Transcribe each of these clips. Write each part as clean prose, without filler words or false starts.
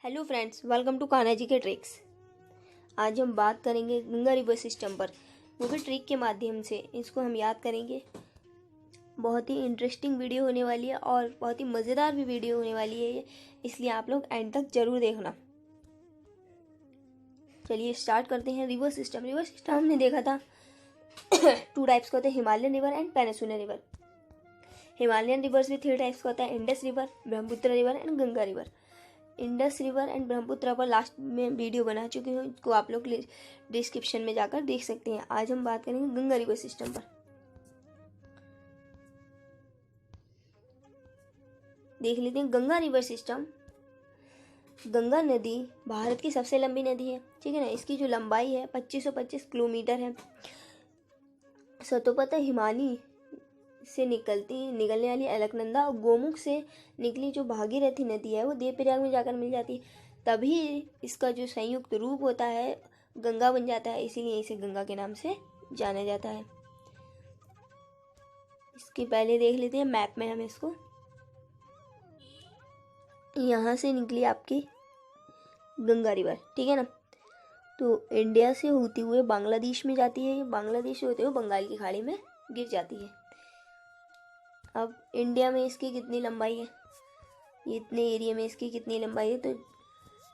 Hello friends, welcome to Kanha ji के tricks. आज हम बात करेंगे गंगा रिवर सिस्टम पर, वो भी ट्रिक के माध्यम से। इसको हम याद करेंगे। बहुत ही इंटरेस्टिंग वीडियो होने वाली है और बहुत ही मज़ेदार भी वीडियो होने वाली है ये, इसलिए आप लोग एंड तक जरूर देखना। चलिए स्टार्ट करते हैं। रिवर सिस्टम हमने देखा था टू टाइप्स का होता है, Himalayan river and peninsular river. Himalayan reverse भी 3 टाइप्स का होता है, Indus river, Brahmaputra river and Ganga river. Indus river and Brahmaputra पर लास्ट में वीडियो बना चुकी हूँ, इसको आप लोग डिस्क्रिप्शन में जाकर देख सकते हैं। आज हम बात करेंगे गंगा रिवर सिस्टम पर। देख लेते हैं गंगा रिवर सिस्टम। गंगा नदी भारत की सबसे लंबी नदी है, ठीक है ना। इसकी जो लंबाई है 2525 किलोमीटर है। सतोपत हिमानी से निकलने वाली अलकनंदा और गोमुख से निकली जो भागीरथी नदी है वो देवप्रयाग में जाकर मिल जाती है। तभी इसका जो संयुक्त रूप होता है गंगा बन जाता है, इसीलिए इसे गंगा के नाम से जाना जाता है। इसके पहले देख लेते हैं मैप में हम इसको। यहाँ से निकली आपकी गंगा रिवर, ठीक है ना। तो इंडिया से होती हुए बांग्लादेश में जाती है। बांग्लादेश से होते हुए बंगाल की खाड़ी में गिर जाती है। अब इंडिया में इसकी कितनी लंबाई है, इतने एरिया में इसकी कितनी लंबाई है, तो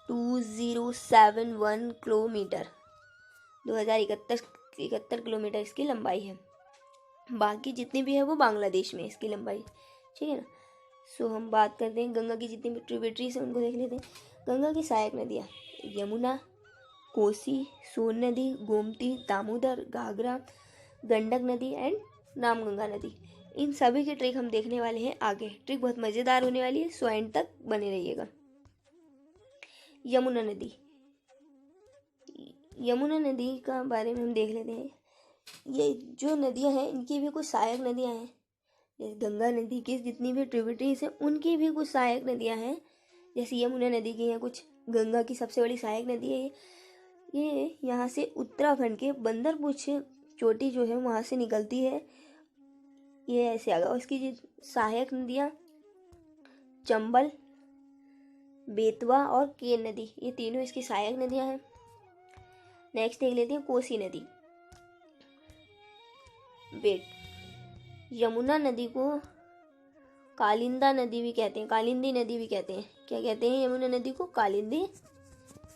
2071 किलोमीटर, 2071 किलोमीटर इसकी लंबाई है। बाकी जितनी भी है वो बांग्लादेश में इसकी लंबाई, ठीक है ना। सो हम बात करते हैं गंगा की जितनी भी ट्रिब्यूटरीज हैं उनको देख लेते हैं। गंगा की सहायक नदियाँ यमुना, कोसी, सोन नदी, गोमती, दामोदर, घाघरा, गंडक नदी एंड रामगंगा नदी। इन सभी की ट्रिक हम देखने वाले हैं आगे। ट्रिक बहुत मज़ेदार होने वाली है, सो एंड तक बने रहिएगा। यमुना नदी का बारे में हम देख लेते हैं। ये जो नदियां हैं इनकी भी कुछ सहायक नदियां हैं। जैसे गंगा नदी की जितनी भी ट्रिब्यूटरीज हैं उनकी भी कुछ सहायक नदियां हैं। जैसे यमुना नदी की हैं कुछ, गंगा की सबसे बड़ी सहायक नदी है ये यहाँ से उत्तराखंड के बंदरपुर चोटी जो है वहाँ से निकलती है। ये ऐसे आ गया। इसकी सहायक नदियाँ चंबल, बेतवा और केन नदी, ये तीनों इसकी सहायक नदियाँ हैं। नेक्स्ट देख लेते हैं कोसी नदी। यमुना नदी को कालिंदा नदी भी कहते हैं, कालिंदी नदी भी कहते हैं। क्या कहते हैं यमुना नदी को? कालिंदी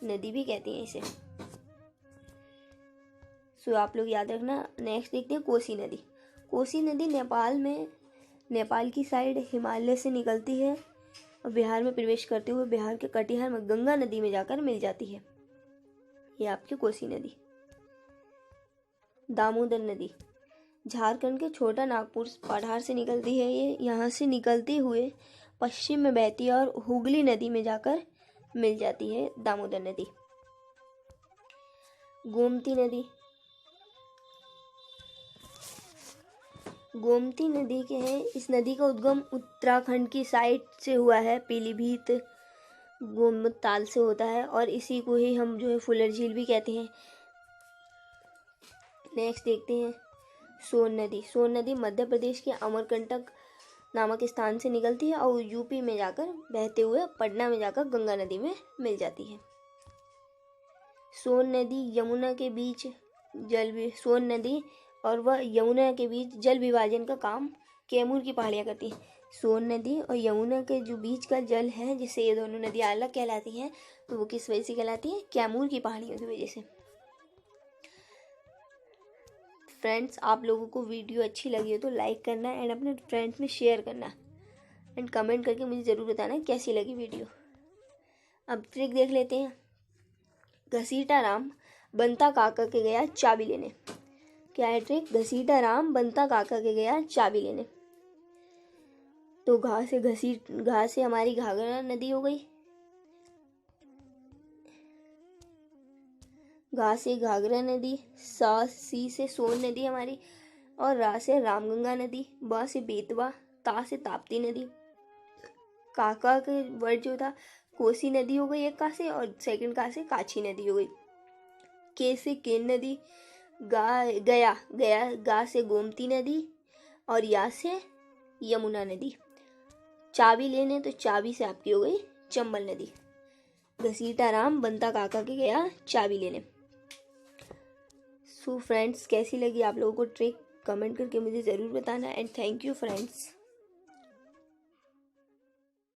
नदी भी कहते हैं इसे। सो आप लोग याद रखना। नेक्स्ट देखते हैं कोसी नदी। कोसी नदी नेपाल की साइड हिमालय से निकलती है और बिहार में प्रवेश करते हुए बिहार के कटिहार में गंगा नदी में जाकर मिल जाती है। ये आपकी कोसी नदी। दामोदर नदी झारखंड के छोटा नागपुर पठार से निकलती है। ये यहाँ से निकलते हुए पश्चिम में बहती है और हुगली नदी में जाकर मिल जाती है दामोदर नदी। गोमती नदी के हैं। इस नदी का उद्गम उत्तराखंड की साइड से हुआ है, पीलीभीत गोमत ताल से होता है और इसी को ही हम जो है फुलर झील भी कहते हैं। नेक्स्ट देखते हैं सोन नदी। सोन नदी मध्य प्रदेश के अमरकंटक नामक स्थान से निकलती है और यूपी में जाकर बहते हुए पटना में जाकर गंगा नदी में मिल जाती है। सोन नदी और वह यमुना के बीच जल विभाजन का काम कैमूर की पहाड़ियाँ करती हैं। सोन नदी और यमुना के जो बीच का जल है, जिससे ये दोनों नदियाँ अलग कहलाती हैं, तो वो किस वजह से कहलाती हैं? कैमूर की पहाड़ियों की वजह से। फ्रेंड्स, आप लोगों को वीडियो अच्छी लगी हो तो लाइक करना एंड अपने फ्रेंड्स में शेयर करना एंड कमेंट करके मुझे ज़रूर बताना कैसी लगी वीडियो। अब ट्रिक देख लेते हैं। घसीटा राम बंता काका के गया चाबी लेने। क्या है ट्रिक? घसीटा राम बंता काका के गया चाबी लेने। तो घा से हमारी घाघरा नदी हो गई, घा से घाघरा नदी, सी से सोन नदी हमारी, और रा से रामगंगा नदी, बा से बेतवा, ता से ताप्ती नदी। काका के वर्ड जो था कोसी नदी हो गई एक का से, और सेकंड का से काछी नदी हो गई। के से केन नदी, गा से गोमती नदी और या से यमुना नदी। चाबी लेने तो चाबी से आपकी हो गई चंबल नदी। घसीटा राम बनता काका के गया चाबी लेने। सो फ्रेंड्स, कैसी लगी आप लोगों को ट्रिक कमेंट करके मुझे ज़रूर बताना। And thank you friends.